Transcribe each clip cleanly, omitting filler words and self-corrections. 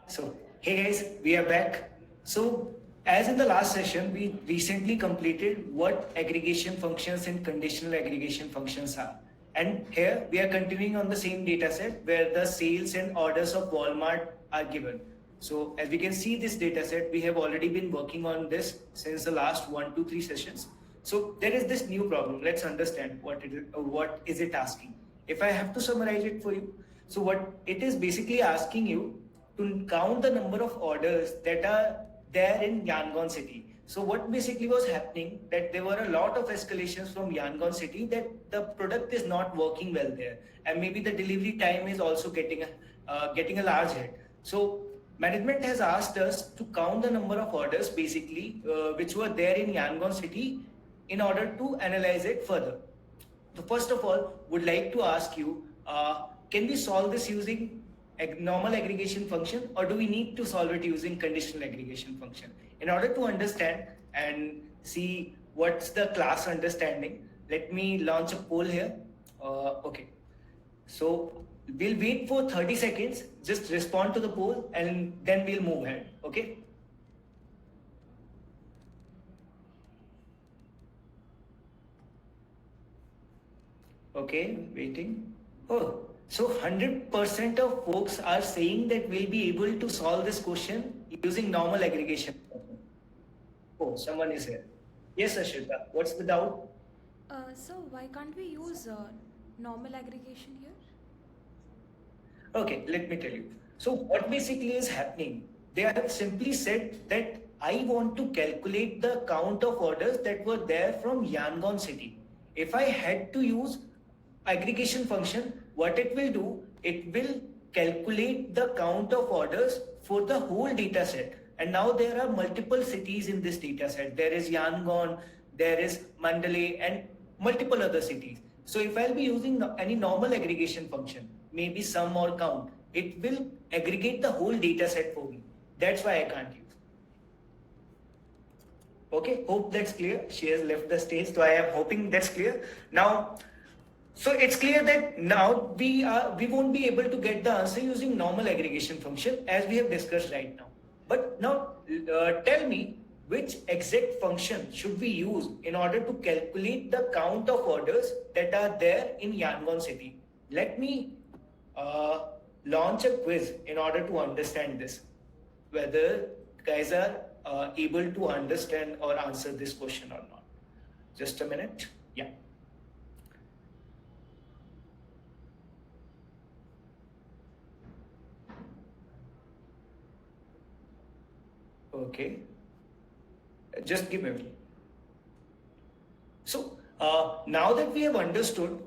So, hey guys, we are back. So, as in the last session, we recently completed what aggregation functions and conditional aggregation functions are. And here we are continuing on the same data set where the sales and orders of Walmart are given. So, as we can see this data set, we have already been working on this since the last 1 to 3 sessions. So, there is this new problem. Let's understand what is it asking. If I have to summarize it for you, so what it is basically asking you to count the number of orders that are there in Yangon city. So what basically was happening that there were a lot of escalations from Yangon city that the product is not working well there, and maybe the delivery time is also getting a large hit. So management has asked us to count the number of orders basically which were there in Yangon city in order to analyze it further. So first of all, would like to ask you, can we solve this using normal aggregation function, or do we need to solve it using conditional aggregation function? In order to understand and see what's the class understanding, let me launch a poll here. Okay, so we'll wait for 30 seconds, just respond to the poll and then we'll move ahead, okay? Okay, waiting. Oh, so 100% of folks are saying that we'll be able to solve this question using normal aggregation. Oh, someone is here. Yes, Ashita, what's the doubt? So why can't we use normal aggregation here? Okay, let me tell you. So what basically is happening, they have simply said that I want to calculate the count of orders that were there from Yangon city. If I had to use aggregation function, what it will do, it will calculate the count of orders for the whole data set. And now there are multiple cities in this data set. There is Yangon, there is Mandalay, and multiple other cities. So if I'll be using any normal aggregation function, maybe sum or count, it will aggregate the whole data set for me. That's why I can't use. Okay, hope that's clear. She has left the stage, so I am hoping that's clear. Now, so it's clear that now we won't be able to get the answer using normal aggregation function as we have discussed right now. But now tell me which exact function should we use in order to calculate the count of orders that are there in Yangon city. Let me launch a quiz in order to understand this, whether guys are able to understand or answer this question or not. Just a minute. Yeah. Okay, just give me a minute. So now that we have understood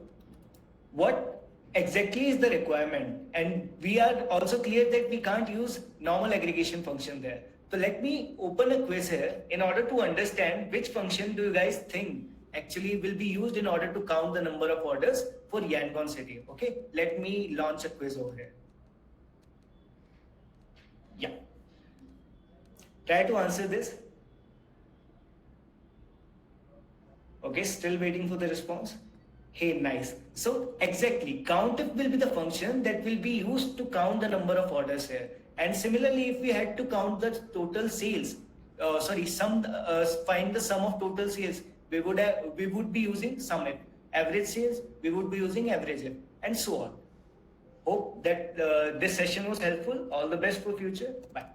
what exactly is the requirement, and we are also clear that we can't use normal aggregation function there. So let me open a quiz here in order to understand which function do you guys think actually will be used in order to count the number of orders for Yangon city. Okay, let me launch a quiz over here. Yeah. Try to answer this. Okay, still waiting for the response. Hey, nice. So exactly, COUNTIF will be the function that will be used to count the number of orders here. And similarly, if we had to count the total sales, find the sum of total sales, we would be using SUMIF. Average sales, we would be using average F, and so on. Hope that this session was helpful. All the best for future. Bye.